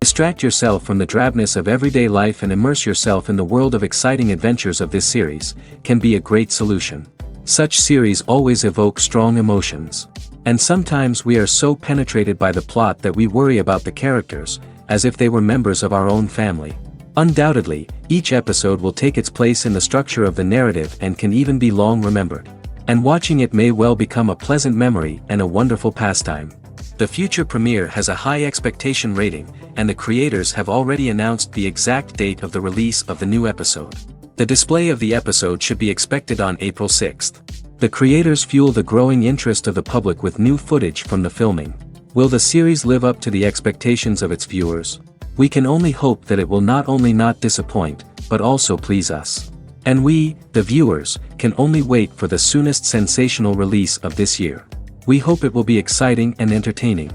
Distract yourself from the drabness of everyday life and immerse yourself in the world of exciting adventures of this series, can be a great solution. Such series always evoke strong emotions. And sometimes we are so penetrated by the plot that we worry about the characters, as if they were members of our own family. Undoubtedly, each episode will take its place in the structure of the narrative and can even be long remembered. And watching it may well become a pleasant memory and a wonderful pastime. The future premiere has a high expectation rating, and the creators have already announced the exact date of the release of the new episode. The display of the episode should be expected on April 6th. The creators fuel the growing interest of the public with new footage from the filming. Will the series live up to the expectations of its viewers? We can only hope that it will not only not disappoint, but also please us. And we, the viewers, can only wait for the soonest sensational release of this year. We hope it will be exciting and entertaining.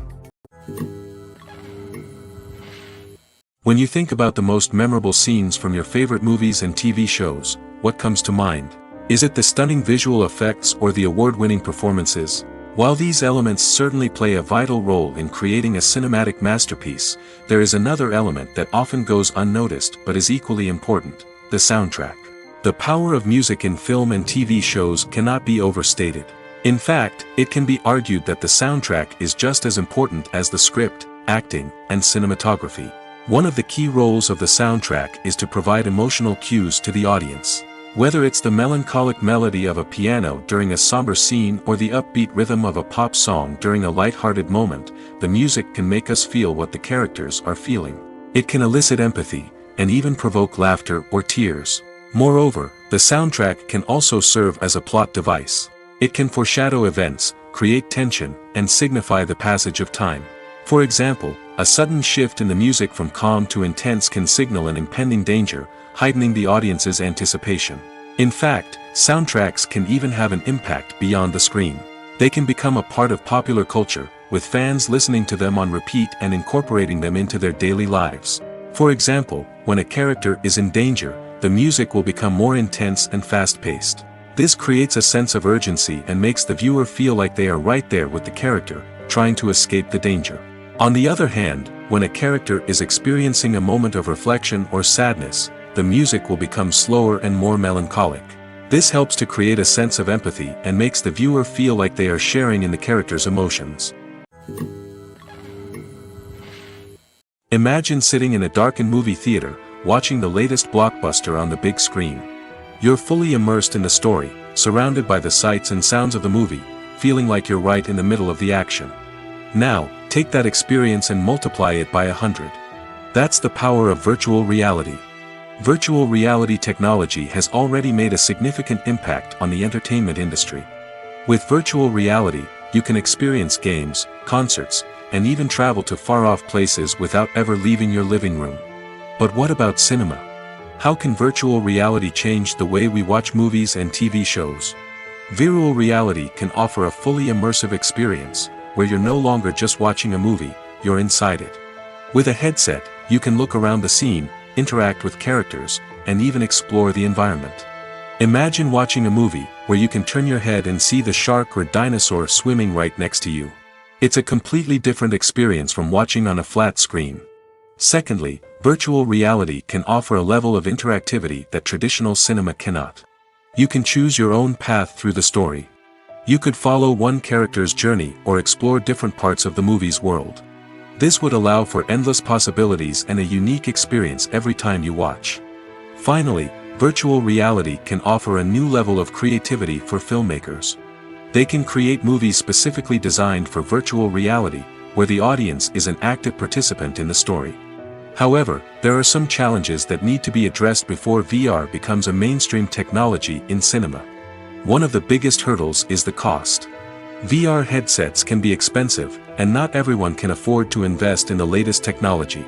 When you think about the most memorable scenes from your favorite movies and TV shows, what comes to mind? Is it the stunning visual effects or the award-winning performances? While these elements certainly play a vital role in creating a cinematic masterpiece, there is another element that often goes unnoticed but is equally important: the soundtrack. The power of music in film and TV shows cannot be overstated. In fact, it can be argued that the soundtrack is just as important as the script, acting, and cinematography. One of the key roles of the soundtrack is to provide emotional cues to the audience. Whether it's the melancholic melody of a piano during a somber scene or the upbeat rhythm of a pop song during a light-hearted moment, the music can make us feel what the characters are feeling. It can elicit empathy, and even provoke laughter or tears. Moreover, the soundtrack can also serve as a plot device. It can foreshadow events, create tension, and signify the passage of time. For example, a sudden shift in the music from calm to intense can signal an impending danger, heightening the audience's anticipation. In fact, soundtracks can even have an impact beyond the screen. They can become a part of popular culture, with fans listening to them on repeat and incorporating them into their daily lives. For example, when a character is in danger, the music will become more intense and fast-paced. This creates a sense of urgency and makes the viewer feel like they are right there with the character, trying to escape the danger. On the other hand, when a character is experiencing a moment of reflection or sadness, the music will become slower and more melancholic. This helps to create a sense of empathy and makes the viewer feel like they are sharing in the character's emotions. Imagine sitting in a darkened movie theater, watching the latest blockbuster on the big screen. You're fully immersed in the story, surrounded by the sights and sounds of the movie, feeling like you're right in the middle of the action. Now, take that experience and multiply it by 100. That's the power of virtual reality. Virtual reality technology has already made a significant impact on the entertainment industry. With virtual reality, you can experience games, concerts, and even travel to far-off places without ever leaving your living room. But what about cinema? How can virtual reality change the way we watch movies and TV shows? Virtual reality can offer a fully immersive experience, where you're no longer just watching a movie, you're inside it. With a headset, you can look around the scene, interact with characters, and even explore the environment. Imagine watching a movie where you can turn your head and see the shark or dinosaur swimming right next to you. It's a completely different experience from watching on a flat screen. Secondly, virtual reality can offer a level of interactivity that traditional cinema cannot. You can choose your own path through the story. You could follow one character's journey or explore different parts of the movie's world. This would allow for endless possibilities and a unique experience every time you watch. Finally, virtual reality can offer a new level of creativity for filmmakers. They can create movies specifically designed for virtual reality, where the audience is an active participant in the story. However, there are some challenges that need to be addressed before VR becomes a mainstream technology in cinema. One of the biggest hurdles is the cost. VR headsets can be expensive, and not everyone can afford to invest in the latest technology.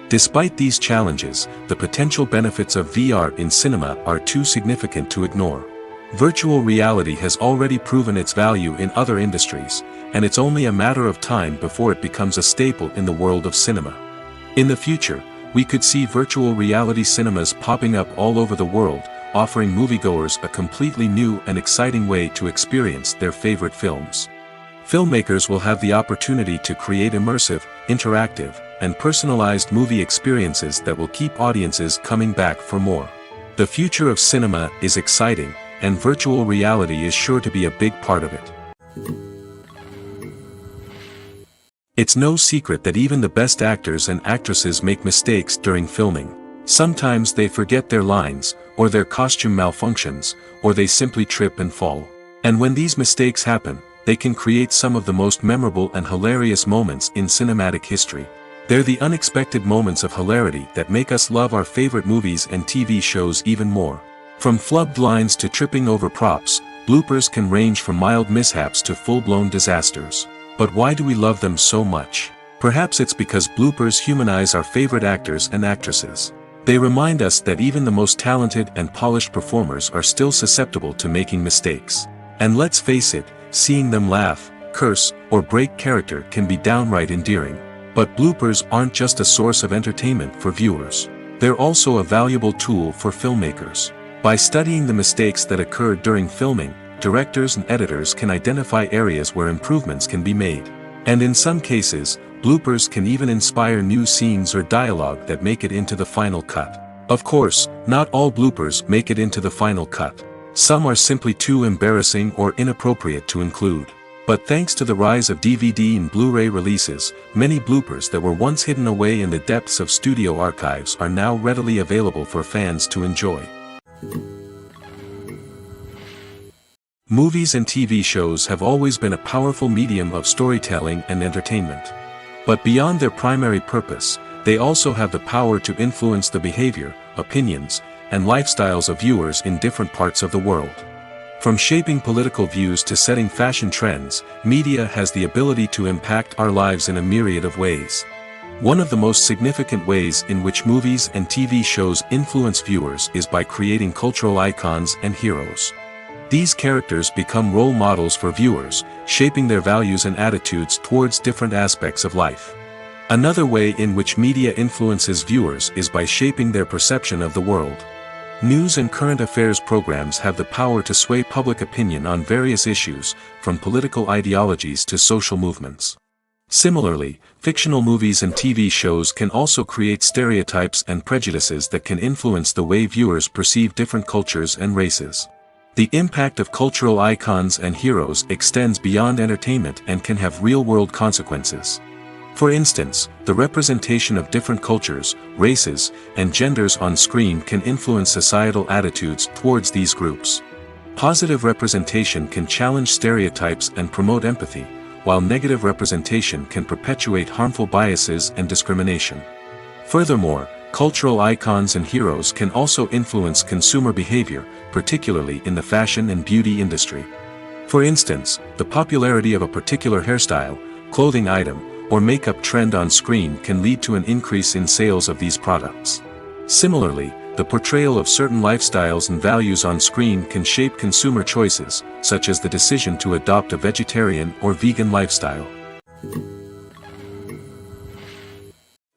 Despite these challenges, the potential benefits of VR in cinema are too significant to ignore. Virtual reality has already proven its value in other industries, and it's only a matter of time before it becomes a staple in the world of cinema. In the future, we could see virtual reality cinemas popping up all over the world, offering moviegoers a completely new and exciting way to experience their favorite films. Filmmakers will have the opportunity to create immersive, interactive, and personalized movie experiences that will keep audiences coming back for more. The future of cinema is exciting, and virtual reality is sure to be a big part of it. It's no secret that even the best actors and actresses make mistakes during filming. Sometimes they forget their lines, or their costume malfunctions, or they simply trip and fall. And when these mistakes happen, they can create some of the most memorable and hilarious moments in cinematic history. They're the unexpected moments of hilarity that make us love our favorite movies and TV shows even more. From flubbed lines to tripping over props, bloopers can range from mild mishaps to full-blown disasters. But why do we love them so much? Perhaps it's because bloopers humanize our favorite actors and actresses. They remind us that even the most talented and polished performers are still susceptible to making mistakes. And let's face it, seeing them laugh, curse, or break character can be downright endearing. But bloopers aren't just a source of entertainment for viewers. They're also a valuable tool for filmmakers. By studying the mistakes that occurred during filming, directors and editors can identify areas where improvements can be made. And in some cases, bloopers can even inspire new scenes or dialogue that make it into the final cut. Of course, not all bloopers make it into the final cut. Some are simply too embarrassing or inappropriate to include. But thanks to the rise of DVD and Blu-ray releases, many bloopers that were once hidden away in the depths of studio archives are now readily available for fans to enjoy. Movies and TV shows have always been a powerful medium of storytelling and entertainment. But beyond their primary purpose, they also have the power to influence the behavior, opinions, and lifestyles of viewers in different parts of the world. From shaping political views to setting fashion trends, media has the ability to impact our lives in a myriad of ways. One of the most significant ways in which movies and TV shows influence viewers is by creating cultural icons and heroes. These characters become role models for viewers, shaping their values and attitudes towards different aspects of life. Another way in which media influences viewers is by shaping their perception of the world. News and current affairs programs have the power to sway public opinion on various issues, from political ideologies to social movements. Similarly, fictional movies and TV shows can also create stereotypes and prejudices that can influence the way viewers perceive different cultures and races. The impact of cultural icons and heroes extends beyond entertainment and can have real-world consequences. For instance, the representation of different cultures, races, and genders on screen can influence societal attitudes towards these groups. Positive representation can challenge stereotypes and promote empathy, while negative representation can perpetuate harmful biases and discrimination. Furthermore, cultural icons and heroes can also influence consumer behavior, particularly in the fashion and beauty industry. For instance, the popularity of a particular hairstyle, clothing item, or makeup trend on screen can lead to an increase in sales of these products. Similarly, the portrayal of certain lifestyles and values on screen can shape consumer choices, such as the decision to adopt a vegetarian or vegan lifestyle.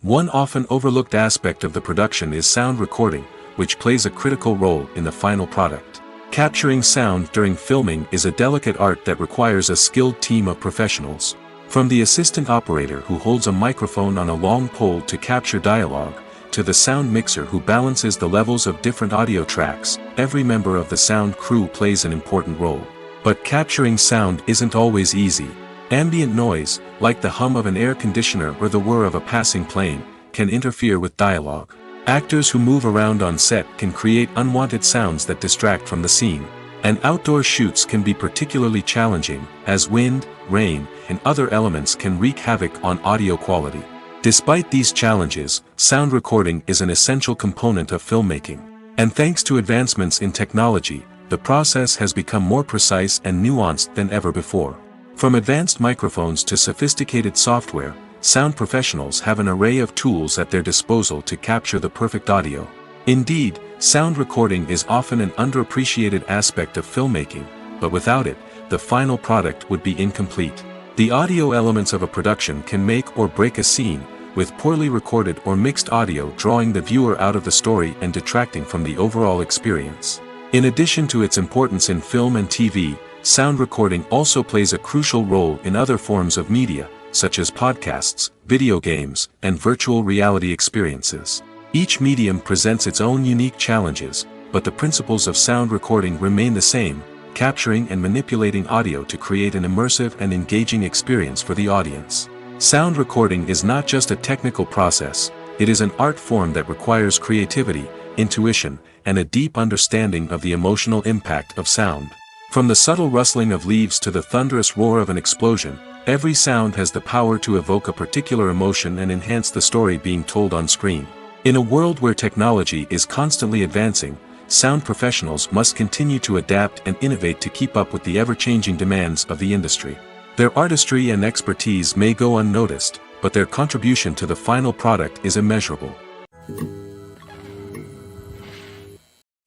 One often overlooked aspect of the production is sound recording, which plays a critical role in the final product. Capturing sound during filming is a delicate art that requires a skilled team of professionals. From the assistant operator who holds a microphone on a long pole to capture dialogue, to the sound mixer who balances the levels of different audio tracks, every member of the sound crew plays an important role. But capturing sound isn't always easy. Ambient noise, like the hum of an air conditioner or the whir of a passing plane, can interfere with dialogue. Actors who move around on set can create unwanted sounds that distract from the scene. And outdoor shoots can be particularly challenging, as wind, rain, and other elements can wreak havoc on audio quality. Despite these challenges, sound recording is an essential component of filmmaking. And thanks to advancements in technology, the process has become more precise and nuanced than ever before. From advanced microphones to sophisticated software, sound professionals have an array of tools at their disposal to capture the perfect audio. Indeed, sound recording is often an underappreciated aspect of filmmaking, but without it, the final product would be incomplete. The audio elements of a production can make or break a scene, with poorly recorded or mixed audio drawing the viewer out of the story and detracting from the overall experience. In addition to its importance in film and TV, sound recording also plays a crucial role in other forms of media, such as podcasts, video games, and virtual reality experiences. Each medium presents its own unique challenges, but the principles of sound recording remain the same, capturing and manipulating audio to create an immersive and engaging experience for the audience. Sound recording is not just a technical process, it is an art form that requires creativity, intuition, and a deep understanding of the emotional impact of sound. From the subtle rustling of leaves to the thunderous roar of an explosion, every sound has the power to evoke a particular emotion and enhance the story being told on screen. In a world where technology is constantly advancing, sound professionals must continue to adapt and innovate to keep up with the ever-changing demands of the industry. Their artistry and expertise may go unnoticed, but their contribution to the final product is immeasurable.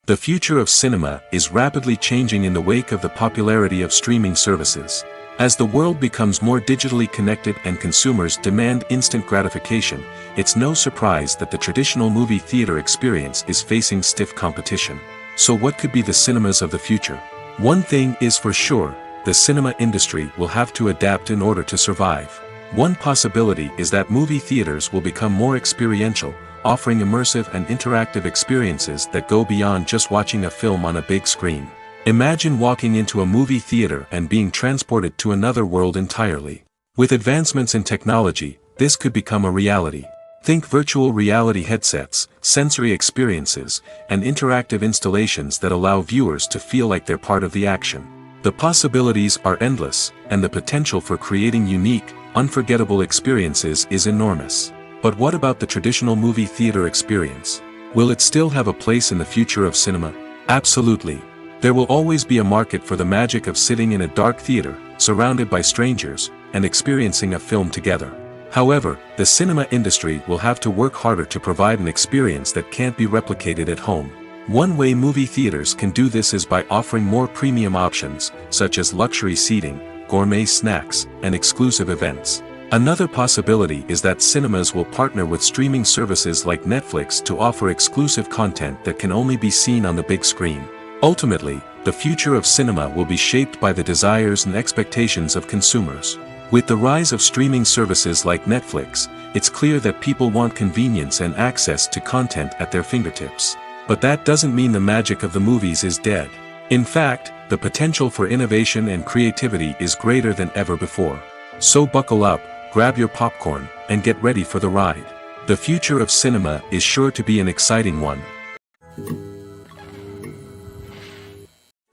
The future of cinema is rapidly changing in the wake of the popularity of streaming services. As the world becomes more digitally connected and consumers demand instant gratification, it's no surprise that the traditional movie theater experience is facing stiff competition. So what could be the cinemas of the future? One thing is for sure, the cinema industry will have to adapt in order to survive. One possibility is that movie theaters will become more experiential, offering immersive and interactive experiences that go beyond just watching a film on a big screen. Imagine walking into a movie theater and being transported to another world entirely. With advancements in technology, this could become a reality. Think virtual reality headsets, sensory experiences, and interactive installations that allow viewers to feel like they're part of the action. The possibilities are endless, and the potential for creating unique, unforgettable experiences is enormous. But what about the traditional movie theater experience? Will it still have a place in the future of cinema? Absolutely. There will always be a market for the magic of sitting in a dark theater, surrounded by strangers, and experiencing a film together. However, the cinema industry will have to work harder to provide an experience that can't be replicated at home. One way movie theaters can do this is by offering more premium options, such as luxury seating, gourmet snacks, and exclusive events. Another possibility is that cinemas will partner with streaming services like Netflix to offer exclusive content that can only be seen on the big screen. Ultimately, the future of cinema will be shaped by the desires and expectations of consumers. With the rise of streaming services like Netflix, it's clear that people want convenience and access to content at their fingertips. But that doesn't mean the magic of the movies is dead. In fact, the potential for innovation and creativity is greater than ever before. So buckle up, grab your popcorn, and get ready for the ride. The future of cinema is sure to be an exciting one.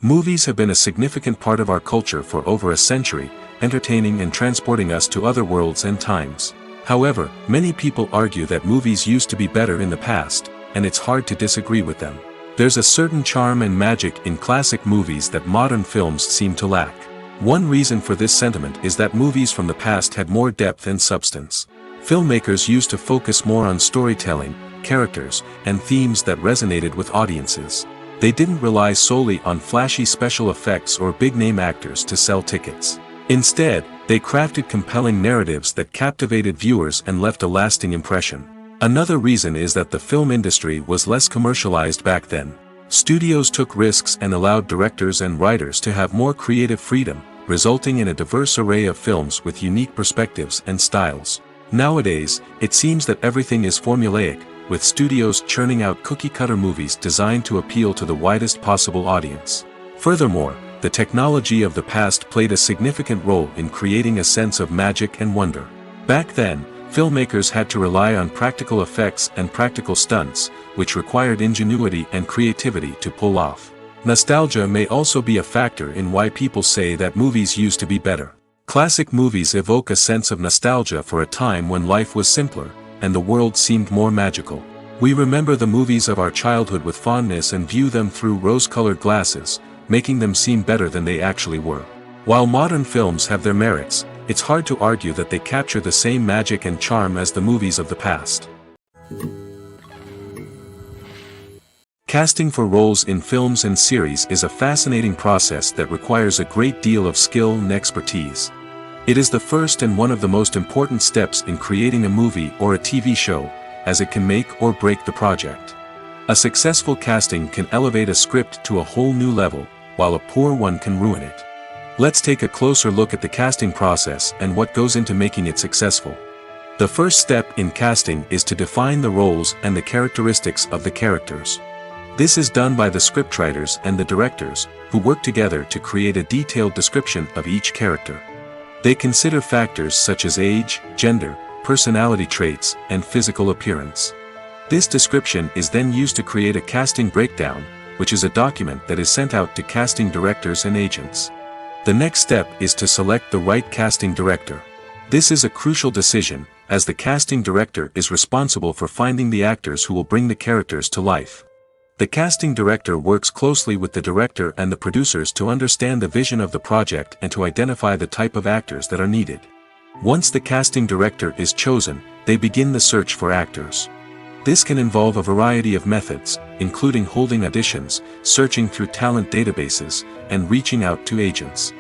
Movies have been a significant part of our culture for over a century, entertaining and transporting us to other worlds and times. However, many people argue that movies used to be better in the past, and it's hard to disagree with them. There's a certain charm and magic in classic movies that modern films seem to lack. One reason for this sentiment is that movies from the past had more depth and substance. Filmmakers used to focus more on storytelling, characters, and themes that resonated with audiences. They didn't rely solely on flashy special effects or big-name actors to sell tickets. Instead, they crafted compelling narratives that captivated viewers and left a lasting impression. Another reason is that the film industry was less commercialized back then. Studios took risks and allowed directors and writers to have more creative freedom, resulting in a diverse array of films with unique perspectives and styles. Nowadays, it seems that everything is formulaic, with studios churning out cookie-cutter movies designed to appeal to the widest possible audience. Furthermore, the technology of the past played a significant role in creating a sense of magic and wonder. Back then, filmmakers had to rely on practical effects and practical stunts, which required ingenuity and creativity to pull off. Nostalgia may also be a factor in why people say that movies used to be better. Classic movies evoke a sense of nostalgia for a time when life was simpler, and the world seemed more magical. We remember the movies of our childhood with fondness and view them through rose-colored glasses, making them seem better than they actually were. While modern films have their merits, it's hard to argue that they capture the same magic and charm as the movies of the past. Casting for roles in films and series is a fascinating process that requires a great deal of skill and expertise. It is the first and one of the most important steps in creating a movie or a TV show, as it can make or break the project. A successful casting can elevate a script to a whole new level, while a poor one can ruin it. Let's take a closer look at the casting process and what goes into making it successful. The first step in casting is to define the roles and the characteristics of the characters. This is done by the scriptwriters and the directors, who work together to create a detailed description of each character. They consider factors such as age, gender, personality traits, and physical appearance. This description is then used to create a casting breakdown, which is a document that is sent out to casting directors and agents. The next step is to select the right casting director. This is a crucial decision, as the casting director is responsible for finding the actors who will bring the characters to life. The casting director works closely with the director and the producers to understand the vision of the project and to identify the type of actors that are needed. Once the casting director is chosen, they begin the search for actors. This can involve a variety of methods, including holding auditions, searching through talent databases, and reaching out to agents.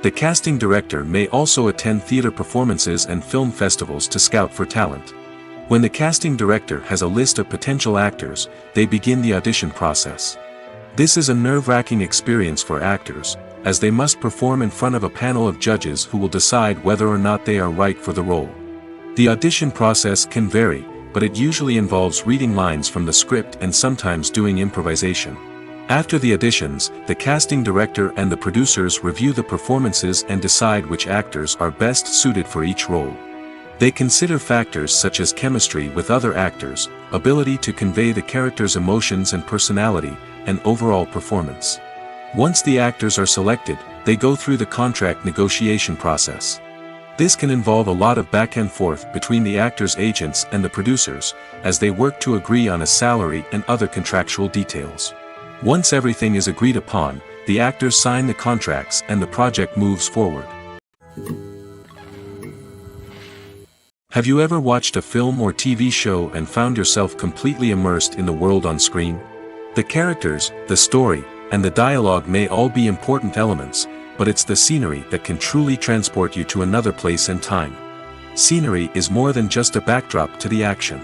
The casting director may also attend theater performances and film festivals to scout for talent. When the casting director has a list of potential actors, they begin the audition process. This is a nerve-wracking experience for actors, as they must perform in front of a panel of judges who will decide whether or not they are right for the role. The audition process can vary, but it usually involves reading lines from the script and sometimes doing improvisation. After the auditions, the casting director and the producers review the performances and decide which actors are best suited for each role. They consider factors such as chemistry with other actors, ability to convey the character's emotions and personality, and overall performance. Once the actors are selected, they go through the contract negotiation process. This can involve a lot of back and forth between the actors' agents and the producers, as they work to agree on a salary and other contractual details. Once everything is agreed upon, the actors sign the contracts and the project moves forward. Have you ever watched a film or TV show and found yourself completely immersed in the world on screen? The characters, the story, and the dialogue may all be important elements, but it's the scenery that can truly transport you to another place and time. Scenery is more than just a backdrop to the action.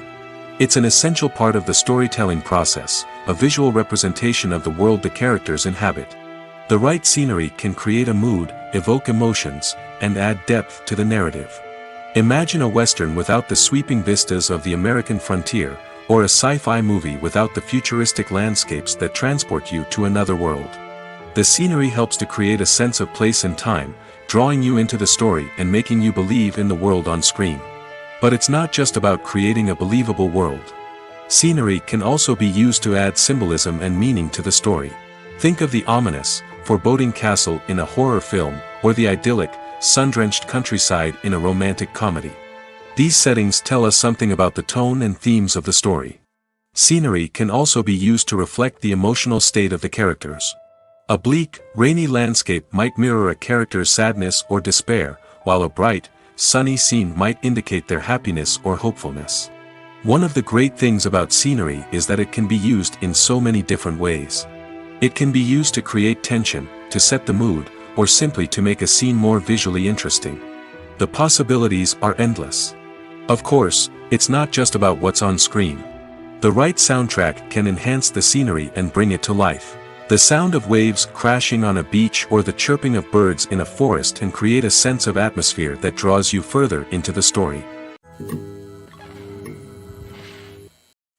It's an essential part of the storytelling process, a visual representation of the world the characters inhabit. The right scenery can create a mood, evoke emotions, and add depth to the narrative. Imagine a Western without the sweeping vistas of the American frontier, or a sci-fi movie without the futuristic landscapes that transport you to another world. The scenery helps to create a sense of place and time, drawing you into the story and making you believe in the world on screen. But it's not just about creating a believable world. Scenery can also be used to add symbolism and meaning to the story. Think of the ominous, foreboding castle in a horror film, or the idyllic, sun-drenched countryside in a romantic comedy. These settings tell us something about the tone and themes of the story. Scenery can also be used to reflect the emotional state of the characters. A bleak, rainy landscape might mirror a character's sadness or despair, while a bright, sunny scene might indicate their happiness or hopefulness. One of the great things about scenery is that it can be used in so many different ways. It can be used to create tension, to set the mood, or simply to make a scene more visually interesting. The possibilities are endless. Of course, it's not just about what's on screen. The right soundtrack can enhance the scenery and bring it to life. The sound of waves crashing on a beach or the chirping of birds in a forest can create a sense of atmosphere that draws you further into the story.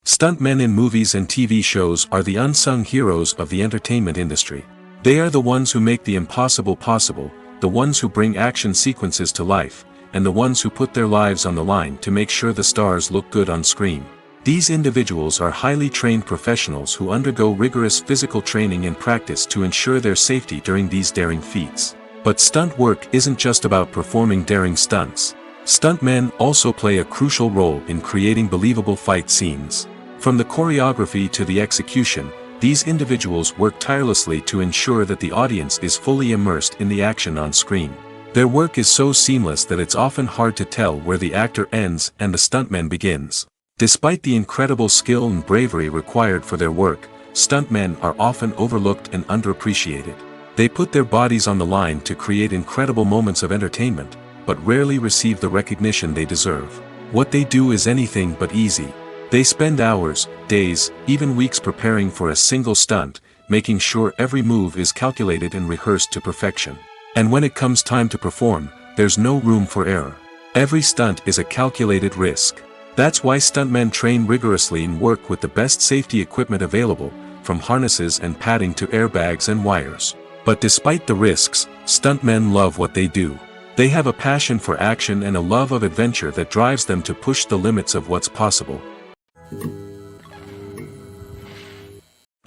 Stuntmen in movies and TV shows are the unsung heroes of the entertainment industry. They are the ones who make the impossible possible, the ones who bring action sequences to life, and the ones who put their lives on the line to make sure the stars look good on screen. These individuals are highly trained professionals who undergo rigorous physical training and practice to ensure their safety during these daring feats. But stunt work isn't just about performing daring stunts. Stuntmen also play a crucial role in creating believable fight scenes. From the choreography to the execution, these individuals work tirelessly to ensure that the audience is fully immersed in the action on screen. Their work is so seamless that it's often hard to tell where the actor ends and the stuntman begins. Despite the incredible skill and bravery required for their work, stuntmen are often overlooked and underappreciated. They put their bodies on the line to create incredible moments of entertainment, but rarely receive the recognition they deserve. What they do is anything but easy. They spend hours, days, even weeks preparing for a single stunt, making sure every move is calculated and rehearsed to perfection. And when it comes time to perform, there's no room for error. Every stunt is a calculated risk. That's why stuntmen train rigorously and work with the best safety equipment available, from harnesses and padding to airbags and wires. But despite the risks, stuntmen love what they do. They have a passion for action and a love of adventure that drives them to push the limits of what's possible.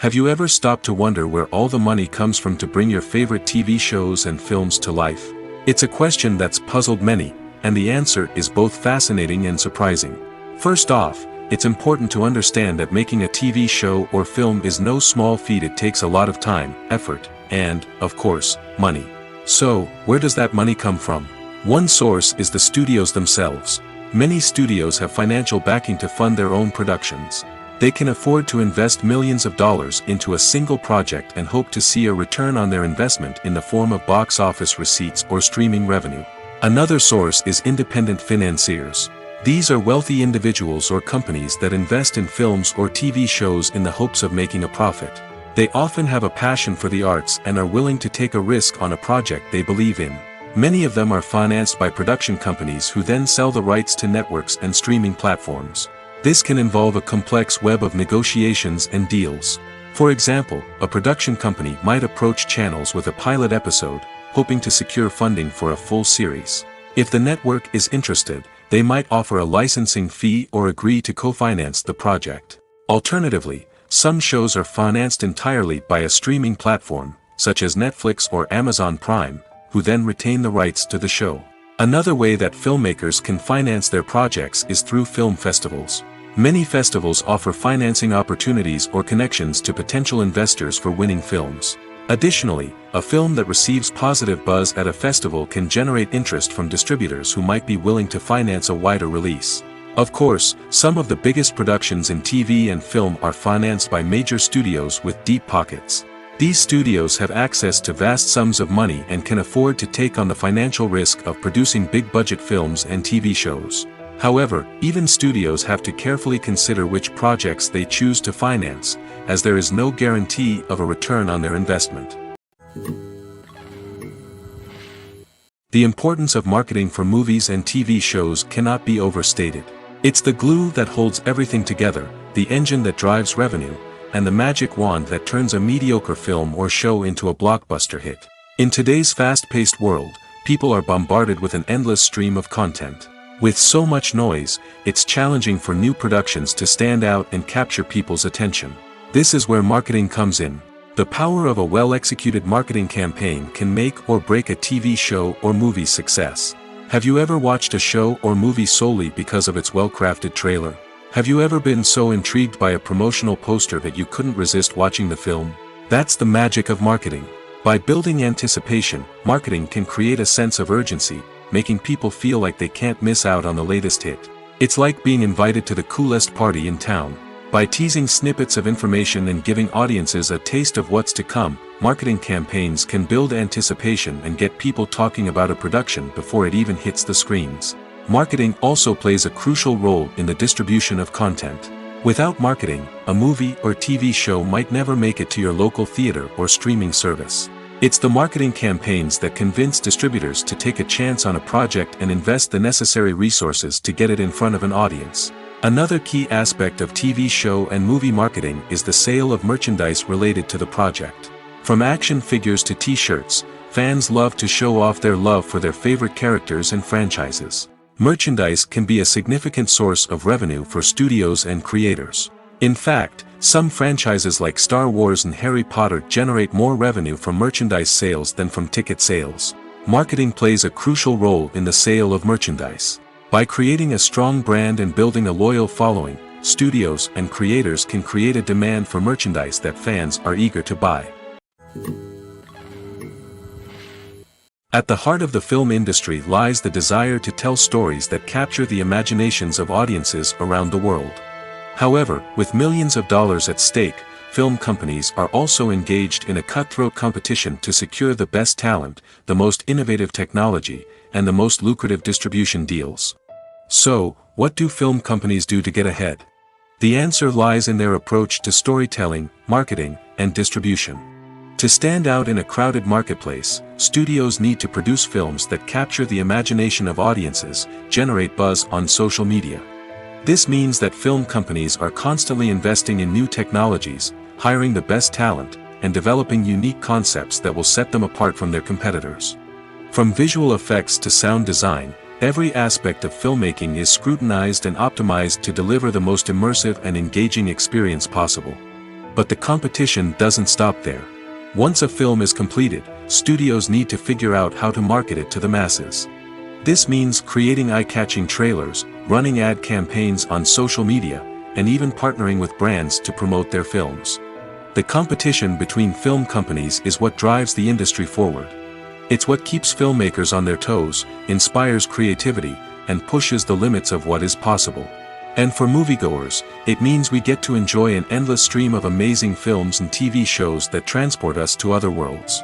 Have you ever stopped to wonder where all the money comes from to bring your favorite TV shows and films to life? It's a question that's puzzled many, and the answer is both fascinating and surprising. First off, it's important to understand that making a TV show or film is no small feat. It takes a lot of time, effort, and, of course, money. So, where does that money come from? One source is the studios themselves. Many studios have financial backing to fund their own productions. They can afford to invest millions of dollars into a single project and hope to see a return on their investment in the form of box office receipts or streaming revenue. Another source is independent financiers. These are wealthy individuals or companies that invest in films or TV shows in the hopes of making a profit. They often have a passion for the arts and are willing to take a risk on a project they believe in. Many of them are financed by production companies who then sell the rights to networks and streaming platforms. This can involve a complex web of negotiations and deals. For example, a production company might approach channels with a pilot episode, hoping to secure funding for a full series. If the network is interested, they might offer a licensing fee or agree to co-finance the project. Alternatively, some shows are financed entirely by a streaming platform, such as Netflix or Amazon Prime, who then retain the rights to the show. Another way that filmmakers can finance their projects is through film festivals. Many festivals offer financing opportunities or connections to potential investors for winning films. Additionally, a film that receives positive buzz at a festival can generate interest from distributors who might be willing to finance a wider release. Of course, some of the biggest productions in TV and film are financed by major studios with deep pockets. These studios have access to vast sums of money and can afford to take on the financial risk of producing big-budget films and TV shows. However, even studios have to carefully consider which projects they choose to finance, as there is no guarantee of a return on their investment. The importance of marketing for movies and TV shows cannot be overstated. It's the glue that holds everything together, the engine that drives revenue, and the magic wand that turns a mediocre film or show into a blockbuster hit. In today's fast-paced world, people are bombarded with an endless stream of content. With so much noise, it's challenging for new productions to stand out and capture people's attention. This is where marketing comes in. The power of a well-executed marketing campaign can make or break a TV show or movie's success. Have you ever watched a show or movie solely because of its well-crafted trailer? Have you ever been so intrigued by a promotional poster that you couldn't resist watching the film? That's the magic of marketing. By building anticipation, marketing can create a sense of urgency, making people feel like they can't miss out on the latest hit. It's like being invited to the coolest party in town. By teasing snippets of information and giving audiences a taste of what's to come, marketing campaigns can build anticipation and get people talking about a production before it even hits the screens. Marketing also plays a crucial role in the distribution of content. Without marketing, a movie or TV show might never make it to your local theater or streaming service. It's the marketing campaigns that convince distributors to take a chance on a project and invest the necessary resources to get it in front of an audience. Another key aspect of TV show and movie marketing is the sale of merchandise related to the project. From action figures to t-shirts, fans love to show off their love for their favorite characters and franchises. Merchandise can be a significant source of revenue for studios and creators. In fact, some franchises like Star Wars and Harry Potter generate more revenue from merchandise sales than from ticket sales. Marketing plays a crucial role in the sale of merchandise. By creating a strong brand and building a loyal following, studios and creators can create a demand for merchandise that fans are eager to buy. At the heart of the film industry lies the desire to tell stories that capture the imaginations of audiences around the world. However, with millions of dollars at stake, film companies are also engaged in a cutthroat competition to secure the best talent, the most innovative technology, and the most lucrative distribution deals. So, what do film companies do to get ahead? The answer lies in their approach to storytelling, marketing, and distribution. To stand out in a crowded marketplace, studios need to produce films that capture the imagination of audiences, generate buzz on social media. This means that film companies are constantly investing in new technologies, hiring the best talent, and developing unique concepts that will set them apart from their competitors. From visual effects to sound design, every aspect of filmmaking is scrutinized and optimized to deliver the most immersive and engaging experience possible. But the competition doesn't stop there. Once a film is completed, studios need to figure out how to market it to the masses. This means creating eye-catching trailers, running ad campaigns on social media, and even partnering with brands to promote their films. The competition between film companies is what drives the industry forward. It's what keeps filmmakers on their toes, inspires creativity, and pushes the limits of what is possible. And for moviegoers, it means we get to enjoy an endless stream of amazing films and TV shows that transport us to other worlds.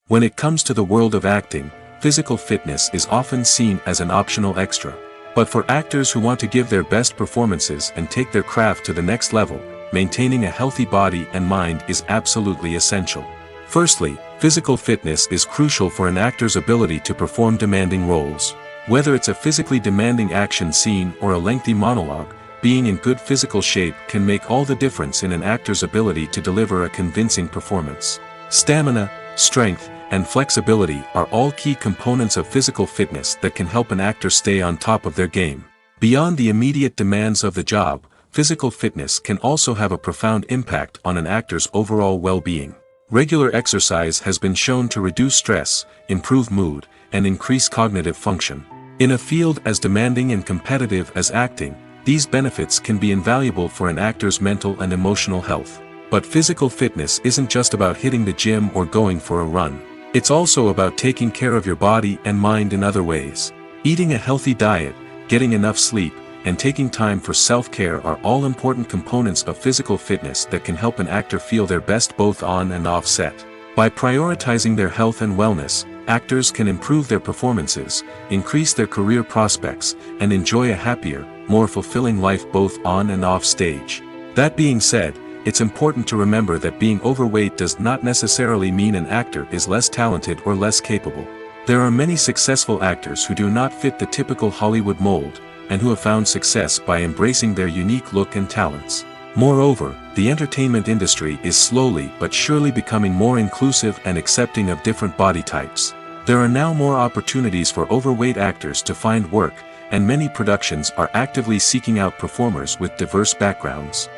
When it comes to the world of acting, physical fitness is often seen as an optional extra. But for actors who want to give their best performances and take their craft to the next level, maintaining a healthy body and mind is absolutely essential. Firstly, physical fitness is crucial for an actor's ability to perform demanding roles. Whether it's a physically demanding action scene or a lengthy monologue, being in good physical shape can make all the difference in an actor's ability to deliver a convincing performance. Stamina, strength, and flexibility are all key components of physical fitness that can help an actor stay on top of their game. Beyond the immediate demands of the job, physical fitness can also have a profound impact on an actor's overall well-being. Regular exercise has been shown to reduce stress, improve mood, and increase cognitive function. In a field as demanding and competitive as acting, these benefits can be invaluable for an actor's mental and emotional health. But physical fitness isn't just about hitting the gym or going for a run. It's also about taking care of your body and mind in other ways. Eating a healthy diet, getting enough sleep, and taking time for self-care are all important components of physical fitness that can help an actor feel their best both on and off set. By prioritizing their health and wellness, actors can improve their performances, increase their career prospects, and enjoy a happier, more fulfilling life both on and off stage. That being said, it's important to remember that being overweight does not necessarily mean an actor is less talented or less capable. There are many successful actors who do not fit the typical Hollywood mold, and who have found success by embracing their unique look and talents. Moreover, the entertainment industry is slowly but surely becoming more inclusive and accepting of different body types. There are now more opportunities for overweight actors to find work, and many productions are actively seeking out performers with diverse backgrounds.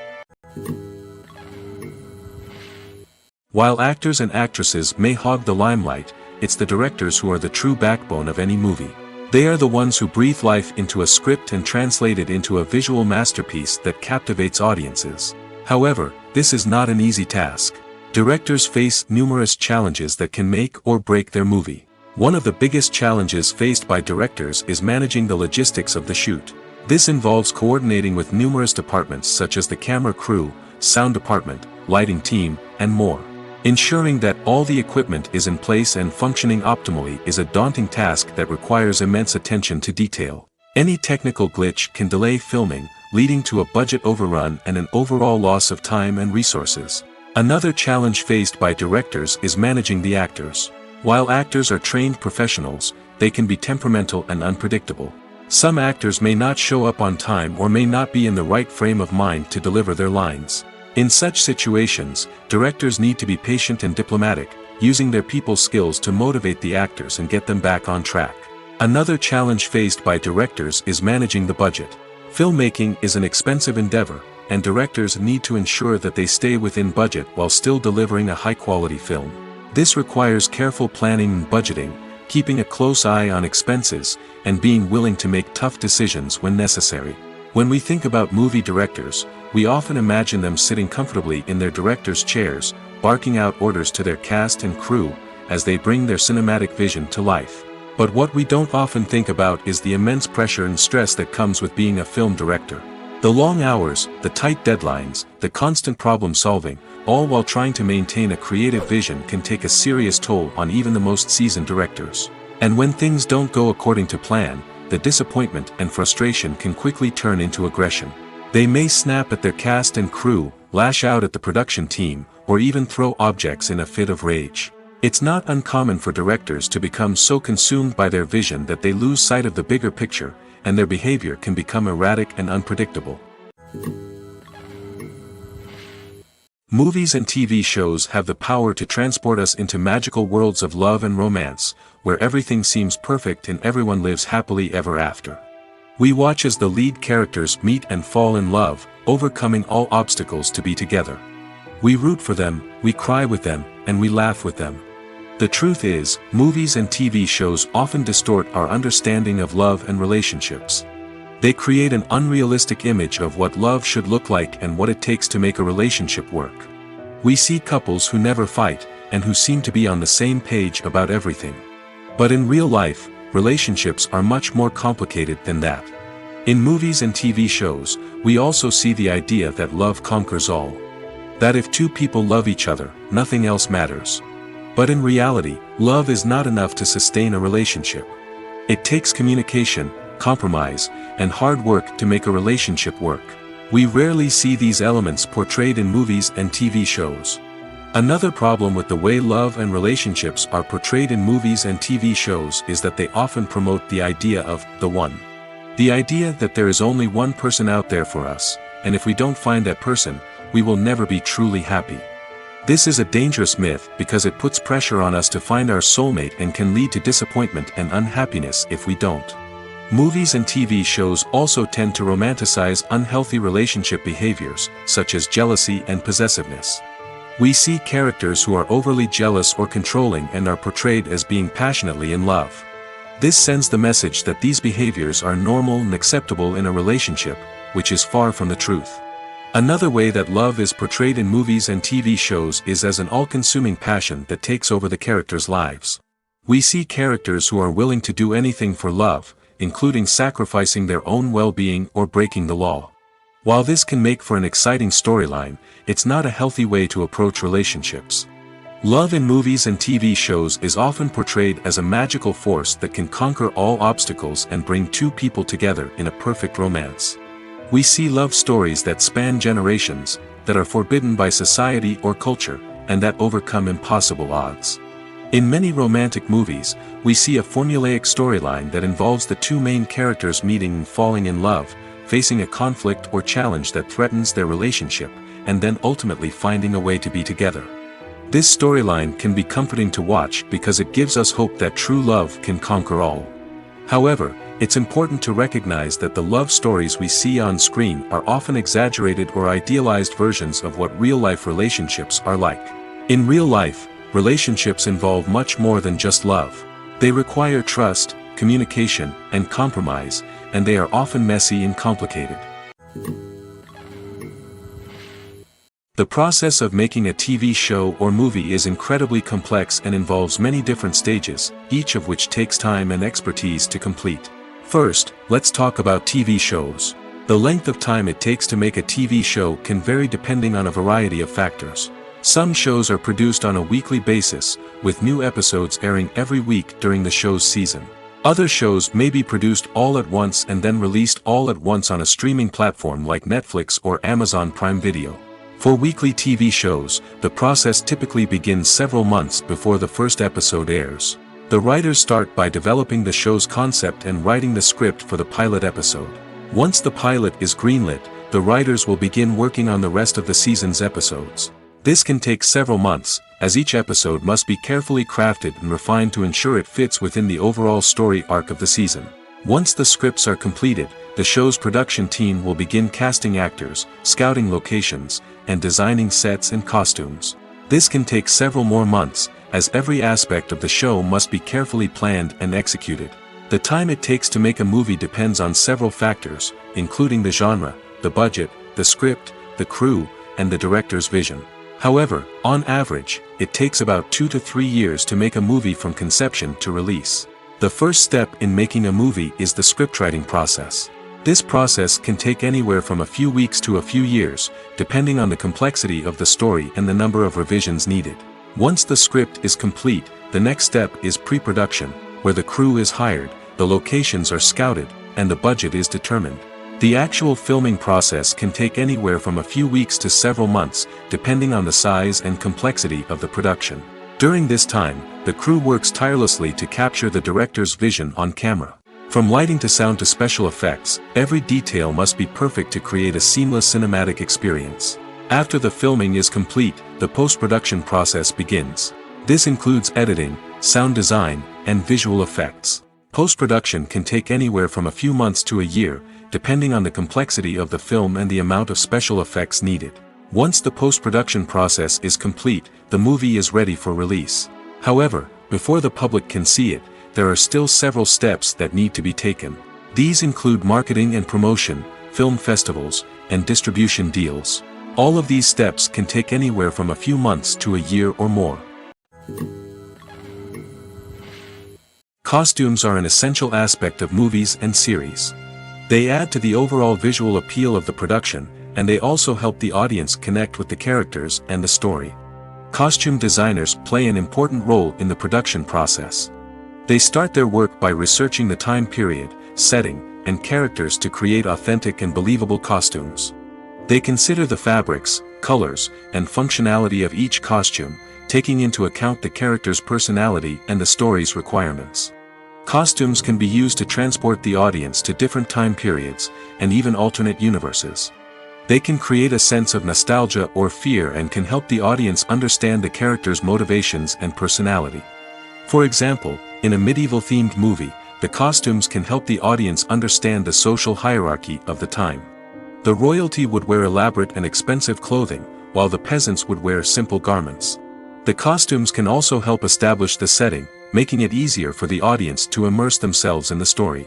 While actors and actresses may hog the limelight, it's the directors who are the true backbone of any movie. They are the ones who breathe life into a script and translate it into a visual masterpiece that captivates audiences. However, this is not an easy task. Directors face numerous challenges that can make or break their movie. One of the biggest challenges faced by directors is managing the logistics of the shoot. This involves coordinating with numerous departments such as the camera crew, sound department, lighting team, and more. Ensuring that all the equipment is in place and functioning optimally is a daunting task that requires immense attention to detail. Any technical glitch can delay filming, leading to a budget overrun and an overall loss of time and resources. Another challenge faced by directors is managing the actors. While actors are trained professionals, they can be temperamental and unpredictable. Some actors may not show up on time or may not be in the right frame of mind to deliver their lines. In such situations, directors need to be patient and diplomatic, using their people skills to motivate the actors and get them back on track. Another challenge faced by directors is managing the budget. Filmmaking is an expensive endeavor, and directors need to ensure that they stay within budget while still delivering a high-quality film. This requires careful planning and budgeting, keeping a close eye on expenses, and being willing to make tough decisions when necessary. When we think about movie directors, we often imagine them sitting comfortably in their director's chairs, barking out orders to their cast and crew, as they bring their cinematic vision to life. But what we don't often think about is the immense pressure and stress that comes with being a film director. The long hours, the tight deadlines, the constant problem solving, all while trying to maintain a creative vision can take a serious toll on even the most seasoned directors. And when things don't go according to plan, the disappointment and frustration can quickly turn into aggression. They may snap at their cast and crew, lash out at the production team, or even throw objects in a fit of rage. It's not uncommon for directors to become so consumed by their vision that they lose sight of the bigger picture, and their behavior can become erratic and unpredictable. Movies and TV shows have the power to transport us into magical worlds of love and romance, where everything seems perfect and everyone lives happily ever after. We watch as the lead characters meet and fall in love, overcoming all obstacles to be together. We root for them, we cry with them, and we laugh with them. The truth is, movies and TV shows often distort our understanding of love and relationships. They create an unrealistic image of what love should look like and what it takes to make a relationship work. We see couples who never fight, and who seem to be on the same page about everything. But in real life, relationships are much more complicated than that. In movies and TV shows, we also see the idea that love conquers all. That if two people love each other, nothing else matters. But in reality, love is not enough to sustain a relationship. It takes communication, compromise, and hard work to make a relationship work. We rarely see these elements portrayed in movies and TV shows. Another problem with the way love and relationships are portrayed in movies and TV shows is that they often promote the idea of the one. The idea that there is only one person out there for us, and if we don't find that person, we will never be truly happy. This is a dangerous myth because it puts pressure on us to find our soulmate and can lead to disappointment and unhappiness if we don't. Movies and TV shows also tend to romanticize unhealthy relationship behaviors, such as jealousy and possessiveness. We see characters who are overly jealous or controlling and are portrayed as being passionately in love. This sends the message that these behaviors are normal and acceptable in a relationship, which is far from the truth. Another way that love is portrayed in movies and TV shows is as an all-consuming passion that takes over the characters' lives. We see characters who are willing to do anything for love, including sacrificing their own well-being or breaking the law. While this can make for an exciting storyline, it's not a healthy way to approach relationships. Love in movies and TV shows is often portrayed as a magical force that can conquer all obstacles and bring two people together in a perfect romance. We see love stories that span generations, that are forbidden by society or culture, and that overcome impossible odds. In many romantic movies, we see a formulaic storyline that involves the two main characters meeting and falling in love, facing a conflict or challenge that threatens their relationship, and then ultimately finding a way to be together. This storyline can be comforting to watch because it gives us hope that true love can conquer all. However, it's important to recognize that the love stories we see on screen are often exaggerated or idealized versions of what real-life relationships are like. In real life, relationships involve much more than just love. They require trust, communication, and compromise, and they are often messy and complicated. The process of making a TV show or movie is incredibly complex and involves many different stages, each of which takes time and expertise to complete. First, let's talk about TV shows. The length of time it takes to make a TV show can vary depending on a variety of factors. Some shows are produced on a weekly basis, with new episodes airing every week during the show's season. Other shows may be produced all at once and then released all at once on a streaming platform like Netflix or Amazon Prime Video. For weekly TV shows, the process typically begins several months before the first episode airs. The writers start by developing the show's concept and writing the script for the pilot episode. Once the pilot is greenlit, the writers will begin working on the rest of the season's episodes. This can take several months, as each episode must be carefully crafted and refined to ensure it fits within the overall story arc of the season. Once the scripts are completed, the show's production team will begin casting actors, scouting locations, and designing sets and costumes. This can take several more months, as every aspect of the show must be carefully planned and executed. The time it takes to make a movie depends on several factors, including the genre, the budget, the script, the crew, and the director's vision. However, on average, it takes about 2 to 3 years to make a movie from conception to release. The first step in making a movie is the scriptwriting process. This process can take anywhere from a few weeks to a few years, depending on the complexity of the story and the number of revisions needed. Once the script is complete, the next step is pre-production, where the crew is hired, the locations are scouted, and the budget is determined. The actual filming process can take anywhere from a few weeks to several months, depending on the size and complexity of the production. During this time, the crew works tirelessly to capture the director's vision on camera. From lighting to sound to special effects, every detail must be perfect to create a seamless cinematic experience. After the filming is complete, the post-production process begins. This includes editing, sound design, and visual effects. Post-production can take anywhere from a few months to a year, depending on the complexity of the film and the amount of special effects needed. Once the post-production process is complete, the movie is ready for release. However, before the public can see it, there are still several steps that need to be taken. These include marketing and promotion, film festivals, and distribution deals. All of these steps can take anywhere from a few months to a year or more. Costumes are an essential aspect of movies and series. They add to the overall visual appeal of the production, and they also help the audience connect with the characters and the story. Costume designers play an important role in the production process. They start their work by researching the time period, setting, and characters to create authentic and believable costumes. They consider the fabrics, colors, and functionality of each costume, taking into account the character's personality and the story's requirements. Costumes can be used to transport the audience to different time periods, and even alternate universes. They can create a sense of nostalgia or fear and can help the audience understand the character's motivations and personality. For example, in a medieval-themed movie, the costumes can help the audience understand the social hierarchy of the time. The royalty would wear elaborate and expensive clothing, while the peasants would wear simple garments. The costumes can also help establish the setting, making it easier for the audience to immerse themselves in the story.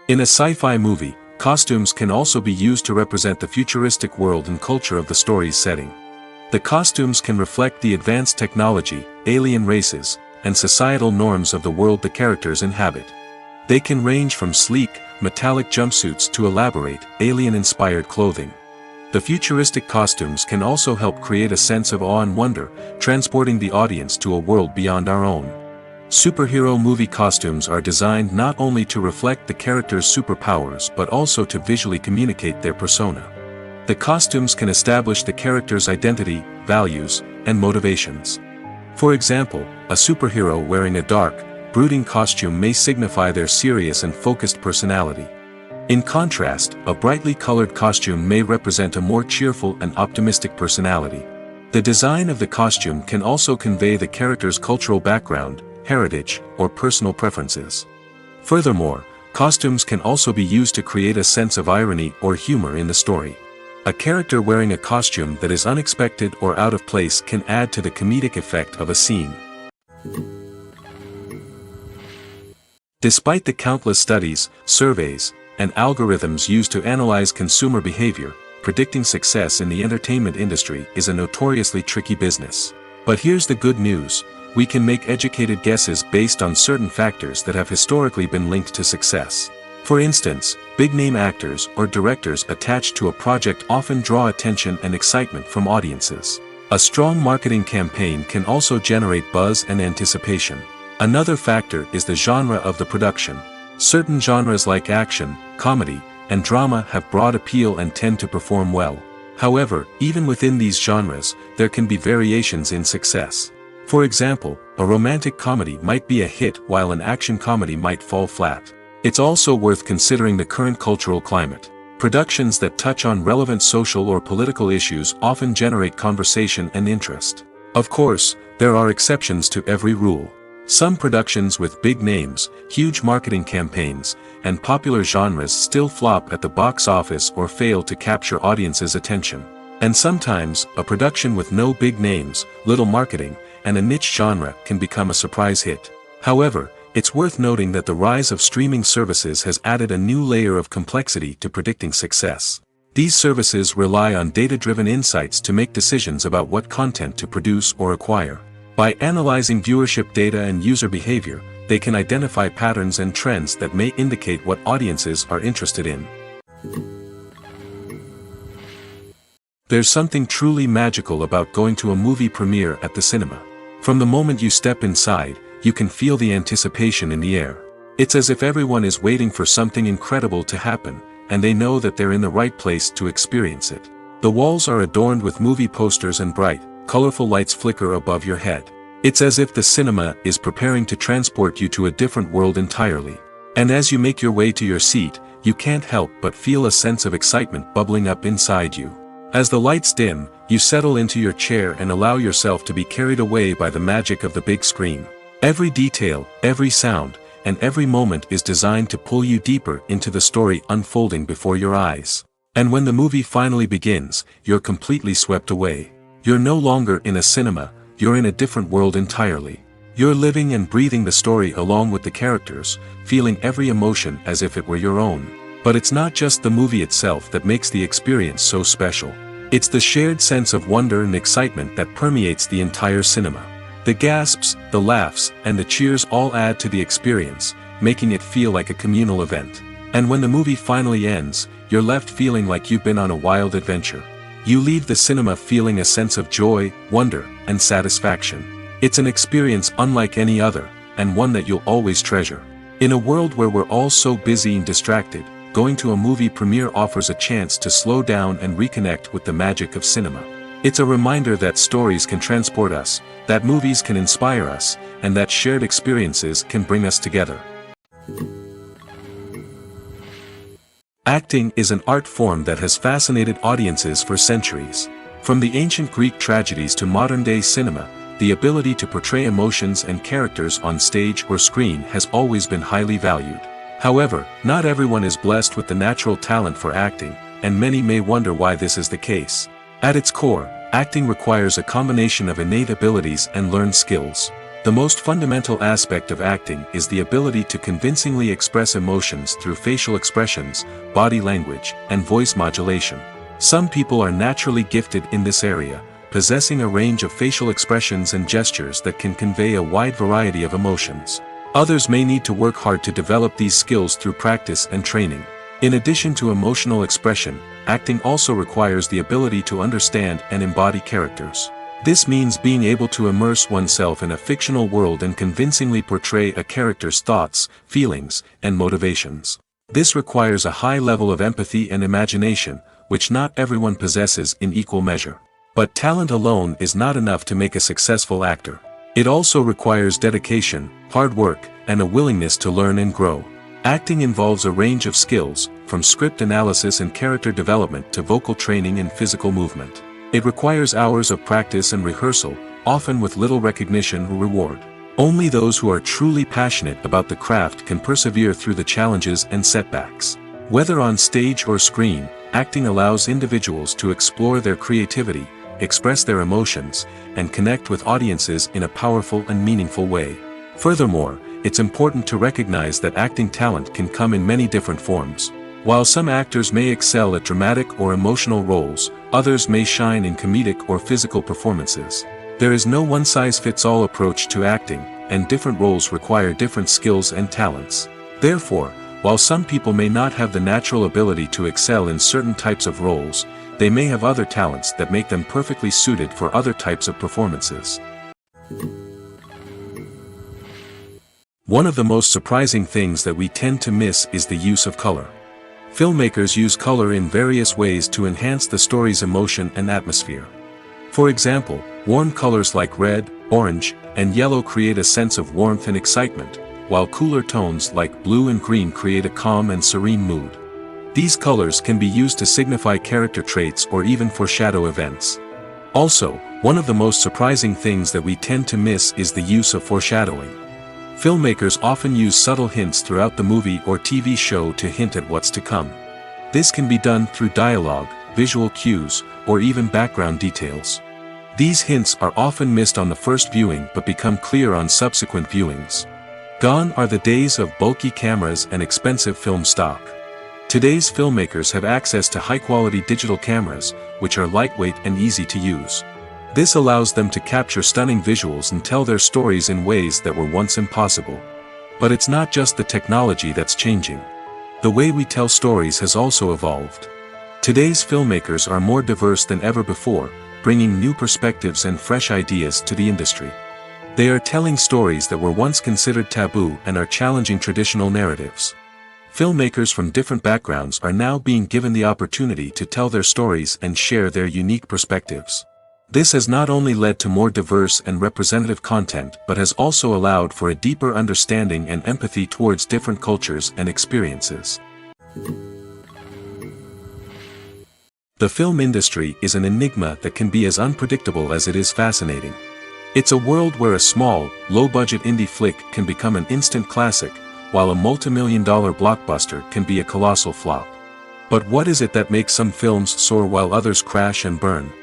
In a sci-fi movie, costumes can also be used to represent the futuristic world and culture of the story's setting. The costumes can reflect the advanced technology, alien races, and societal norms of the world the characters inhabit. They can range from sleek, metallic jumpsuits to elaborate, alien-inspired clothing. The futuristic costumes can also help create a sense of awe and wonder, transporting the audience to a world beyond our own. Superhero movie costumes are designed not only to reflect the character's superpowers but also to visually communicate their persona. The costumes can establish the character's identity, values, and motivations. For example, a superhero wearing a dark, brooding costume may signify their serious and focused personality. In contrast, a brightly colored costume may represent a more cheerful and optimistic personality. The design of the costume can also convey the character's cultural background, heritage, or personal preferences. Furthermore, costumes can also be used to create a sense of irony or humor in the story. A character wearing a costume that is unexpected or out of place can add to the comedic effect of a scene. Despite the countless studies, surveys, and algorithms used to analyze consumer behavior, predicting success in the entertainment industry is a notoriously tricky business. But here's the good news: we can make educated guesses based on certain factors that have historically been linked to success. For instance, big-name actors or directors attached to a project often draw attention and excitement from audiences. A strong marketing campaign can also generate buzz and anticipation. Another factor is the genre of the production. Certain genres like action, comedy, and drama have broad appeal and tend to perform well. However, even within these genres, there can be variations in success. For example, a romantic comedy might be a hit while an action comedy might fall flat. It's also worth considering the current cultural climate. Productions that touch on relevant social or political issues often generate conversation and interest. Of course, there are exceptions to every rule. Some productions with big names, huge marketing campaigns, and popular genres still flop at the box office or fail to capture audiences' attention. And sometimes, a production with no big names, little marketing, and a niche genre can become a surprise hit. However, it's worth noting that the rise of streaming services has added a new layer of complexity to predicting success. These services rely on data-driven insights to make decisions about what content to produce or acquire. By analyzing viewership data and user behavior, they can identify patterns and trends that may indicate what audiences are interested in. There's something truly magical about going to a movie premiere at the cinema. From the moment you step inside, you can feel the anticipation in the air. It's as if everyone is waiting for something incredible to happen, and they know that they're in the right place to experience it. The walls are adorned with movie posters and bright, colorful lights flicker above your head. It's as if the cinema is preparing to transport you to a different world entirely. And as you make your way to your seat, you can't help but feel a sense of excitement bubbling up inside you. As the lights dim, you settle into your chair and allow yourself to be carried away by the magic of the big screen. Every detail, every sound, and every moment is designed to pull you deeper into the story unfolding before your eyes. And when the movie finally begins, you're completely swept away. You're no longer in a cinema, you're in a different world entirely. You're living and breathing the story along with the characters, feeling every emotion as if it were your own. But it's not just the movie itself that makes the experience so special. It's the shared sense of wonder and excitement that permeates the entire cinema. The gasps, the laughs, and the cheers all add to the experience, making it feel like a communal event. And when the movie finally ends, you're left feeling like you've been on a wild adventure. You leave the cinema feeling a sense of joy, wonder, and satisfaction. It's an experience unlike any other, and one that you'll always treasure. In a world where we're all so busy and distracted, going to a movie premiere offers a chance to slow down and reconnect with the magic of cinema. It's a reminder that stories can transport us, that movies can inspire us, and that shared experiences can bring us together. Acting is an art form that has fascinated audiences for centuries. From the ancient Greek tragedies to modern-day cinema, the ability to portray emotions and characters on stage or screen has always been highly valued. However, not everyone is blessed with the natural talent for acting, and many may wonder why this is the case. At its core, acting requires a combination of innate abilities and learned skills. The most fundamental aspect of acting is the ability to convincingly express emotions through facial expressions, body language, and voice modulation. Some people are naturally gifted in this area, possessing a range of facial expressions and gestures that can convey a wide variety of emotions. Others may need to work hard to develop these skills through practice and training. In addition to emotional expression, acting also requires the ability to understand and embody characters. This means being able to immerse oneself in a fictional world and convincingly portray a character's thoughts, feelings, and motivations. This requires a high level of empathy and imagination, which not everyone possesses in equal measure. But talent alone is not enough to make a successful actor. It also requires dedication, hard work, and a willingness to learn and grow. Acting involves a range of skills, from script analysis and character development to vocal training and physical movement. It requires hours of practice and rehearsal, often with little recognition or reward. Only those who are truly passionate about the craft can persevere through the challenges and setbacks. Whether on stage or screen, acting allows individuals to explore their creativity, express their emotions, and connect with audiences in a powerful and meaningful way. Furthermore, it's important to recognize that acting talent can come in many different forms. While some actors may excel at dramatic or emotional roles, others may shine in comedic or physical performances. There is no one-size-fits-all approach to acting, and different roles require different skills and talents. Therefore, while some people may not have the natural ability to excel in certain types of roles, they may have other talents that make them perfectly suited for other types of performances. One of the most surprising things that we tend to miss is the use of color. Filmmakers use color in various ways to enhance the story's emotion and atmosphere. For example, warm colors like red, orange, and yellow create a sense of warmth and excitement, while cooler tones like blue and green create a calm and serene mood. These colors can be used to signify character traits or even foreshadow events. Also, one of the most surprising things that we tend to miss is the use of foreshadowing. Filmmakers often use subtle hints throughout the movie or TV show to hint at what's to come. This can be done through dialogue, visual cues, or even background details. These hints are often missed on the first viewing but become clear on subsequent viewings. Gone are the days of bulky cameras and expensive film stock. Today's filmmakers have access to high-quality digital cameras, which are lightweight and easy to use. This allows them to capture stunning visuals and tell their stories in ways that were once impossible. But it's not just the technology that's changing. The way we tell stories has also evolved. Today's filmmakers are more diverse than ever before, bringing new perspectives and fresh ideas to the industry. They are telling stories that were once considered taboo and are challenging traditional narratives. Filmmakers from different backgrounds are now being given the opportunity to tell their stories and share their unique perspectives. This has not only led to more diverse and representative content but has also allowed for a deeper understanding and empathy towards different cultures and experiences. The film industry is an enigma that can be as unpredictable as it is fascinating. It's a world where a small, low-budget indie flick can become an instant classic, while a multi-million-dollar blockbuster can be a colossal flop. But what is it that makes some films soar while others crash and burn?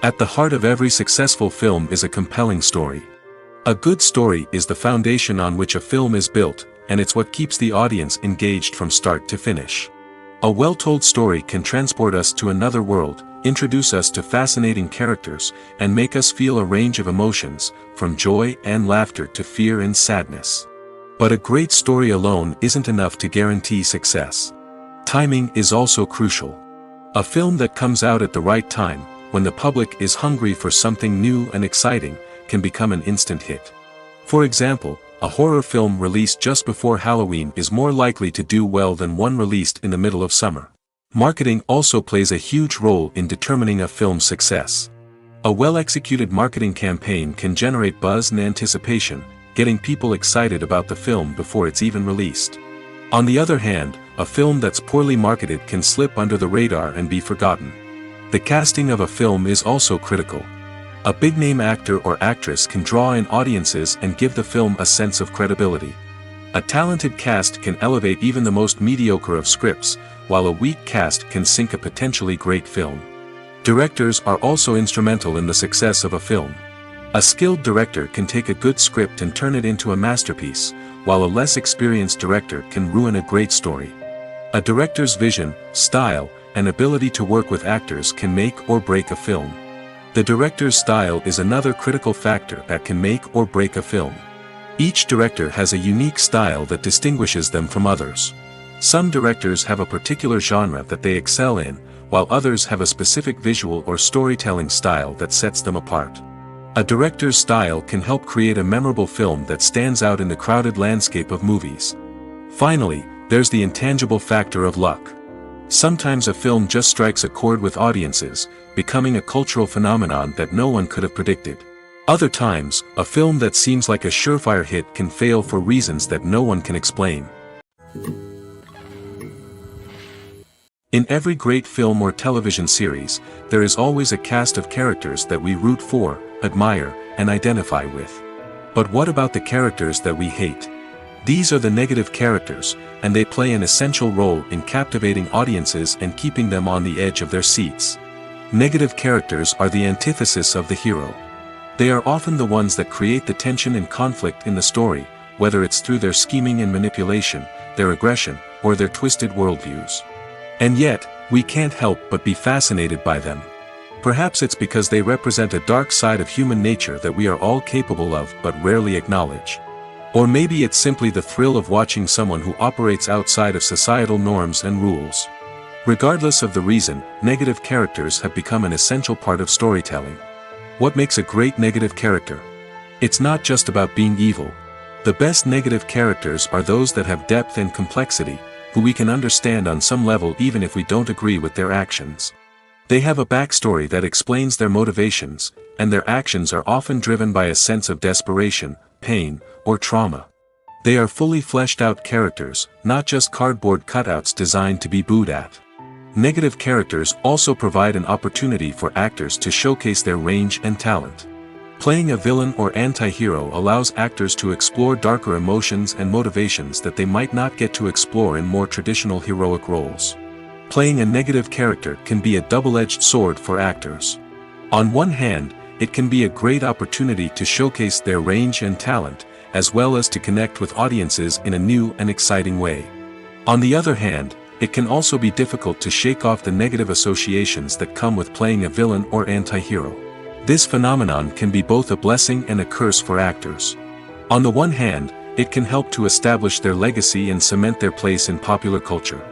At the heart of every successful film is a compelling story. A good story is the foundation on which a film is built, and it's what keeps the audience engaged from start to finish. A well-told story can transport us to another world, introduce us to fascinating characters, and make us feel a range of emotions, from joy and laughter to fear and sadness. But a great story alone isn't enough to guarantee success. Timing is also crucial. A film that comes out at the right time, when the public is hungry for something new and exciting, can become an instant hit. For example, a horror film released just before Halloween is more likely to do well than one released in the middle of summer. Marketing also plays a huge role in determining a film's success. A well-executed marketing campaign can generate buzz and anticipation, getting people excited about the film before it's even released. On the other hand, a film that's poorly marketed can slip under the radar and be forgotten. The casting of a film is also critical. A big-name actor or actress can draw in audiences and give the film a sense of credibility. A talented cast can elevate even the most mediocre of scripts, while a weak cast can sink a potentially great film. Directors are also instrumental in the success of a film. A skilled director can take a good script and turn it into a masterpiece, while a less experienced director can ruin a great story. A director's vision, style, and ability to work with actors can make or break a film. The director's style is another critical factor that can make or break a film. Each director has a unique style that distinguishes them from others. Some directors have a particular genre that they excel in, while others have a specific visual or storytelling style that sets them apart. A director's style can help create a memorable film that stands out in the crowded landscape of movies. Finally, there's the intangible factor of luck. Sometimes a film just strikes a chord with audiences, becoming a cultural phenomenon that no one could have predicted. Other times, a film that seems like a surefire hit can fail for reasons that no one can explain. In every great film or television series, there is always a cast of characters that we root for, admire, and identify with. But what about the characters that we hate? These are the negative characters, and they play an essential role in captivating audiences and keeping them on the edge of their seats. Negative characters are the antithesis of the hero. They are often the ones that create the tension and conflict in the story, whether it's through their scheming and manipulation, their aggression, or their twisted worldviews. And yet, we can't help but be fascinated by them. Perhaps it's because they represent a dark side of human nature that we are all capable of but rarely acknowledge. Or maybe it's simply the thrill of watching someone who operates outside of societal norms and rules. Regardless of the reason, negative characters have become an essential part of storytelling. What makes a great negative character? It's not just about being evil. The best negative characters are those that have depth and complexity, who we can understand on some level even if we don't agree with their actions. They have a backstory that explains their motivations, and their actions are often driven by a sense of desperation, pain, or trauma. They are fully fleshed out characters, not just cardboard cutouts designed to be booed at. Negative characters also provide an opportunity for actors to showcase their range and talent. Playing a villain or anti-hero allows actors to explore darker emotions and motivations that they might not get to explore in more traditional heroic roles. Playing a negative character can be a double-edged sword for actors. On one hand, it can be a great opportunity to showcase their range and talent, as well as to connect with audiences in a new and exciting way. On the other hand, it can also be difficult to shake off the negative associations that come with playing a villain or anti-hero. This phenomenon can be both a blessing and a curse for actors. On the one hand, it can help to establish their legacy and cement their place in popular culture.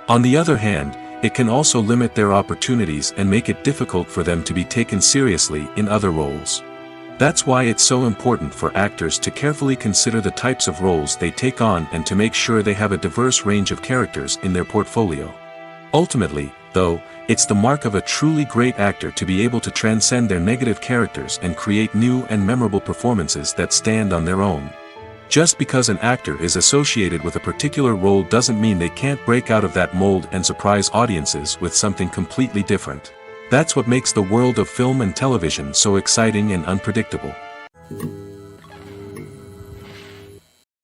On the other hand, it can also limit their opportunities and make it difficult for them to be taken seriously in other roles. That's why it's so important for actors to carefully consider the types of roles they take on and to make sure they have a diverse range of characters in their portfolio. Ultimately, though, it's the mark of a truly great actor to be able to transcend their negative characters and create new and memorable performances that stand on their own. Just because an actor is associated with a particular role doesn't mean they can't break out of that mold and surprise audiences with something completely different. That's what makes the world of film and television so exciting and unpredictable.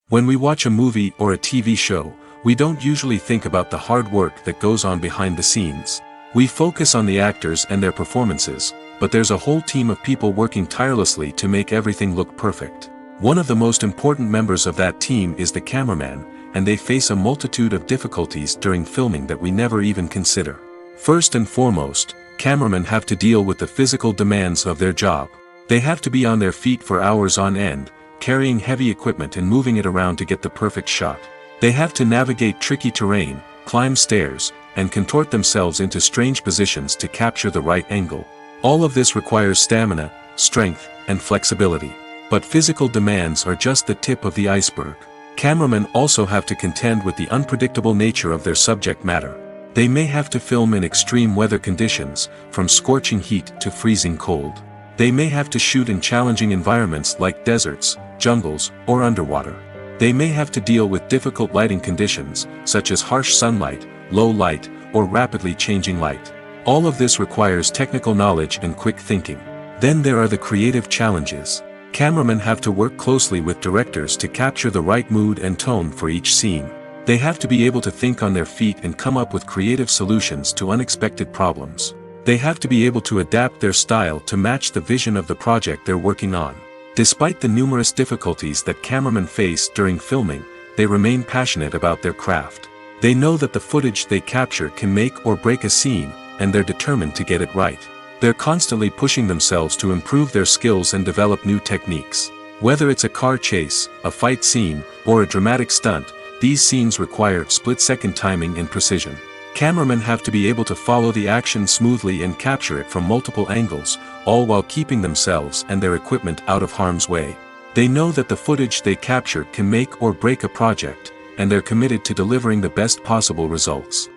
When we watch a movie or a TV show, we don't usually think about the hard work that goes on behind the scenes. We focus on the actors and their performances, but there's a whole team of people working tirelessly to make everything look perfect. One of the most important members of that team is the cameraman, and they face a multitude of difficulties during filming that we never even consider. First and foremost, cameramen have to deal with the physical demands of their job. They have to be on their feet for hours on end, carrying heavy equipment and moving it around to get the perfect shot. They have to navigate tricky terrain, climb stairs, and contort themselves into strange positions to capture the right angle. All of this requires stamina, strength, and flexibility. But physical demands are just the tip of the iceberg. Cameramen also have to contend with the unpredictable nature of their subject matter. They may have to film in extreme weather conditions, from scorching heat to freezing cold. They may have to shoot in challenging environments like deserts, jungles, or underwater. They may have to deal with difficult lighting conditions, such as harsh sunlight, low light, or rapidly changing light. All of this requires technical knowledge and quick thinking. Then there are the creative challenges. Cameramen have to work closely with directors to capture the right mood and tone for each scene. They have to be able to think on their feet and come up with creative solutions to unexpected problems. They have to be able to adapt their style to match the vision of the project they're working on. Despite the numerous difficulties that cameramen face during filming, they remain passionate about their craft. They know that the footage they capture can make or break a scene, and they're determined to get it right. They're constantly pushing themselves to improve their skills and develop new techniques. Whether it's a car chase, a fight scene, or a dramatic stunt, these scenes require split-second timing and precision. Cameramen have to be able to follow the action smoothly and capture it from multiple angles, all while keeping themselves and their equipment out of harm's way. They know that the footage they capture can make or break a project, and they're committed to delivering the best possible results.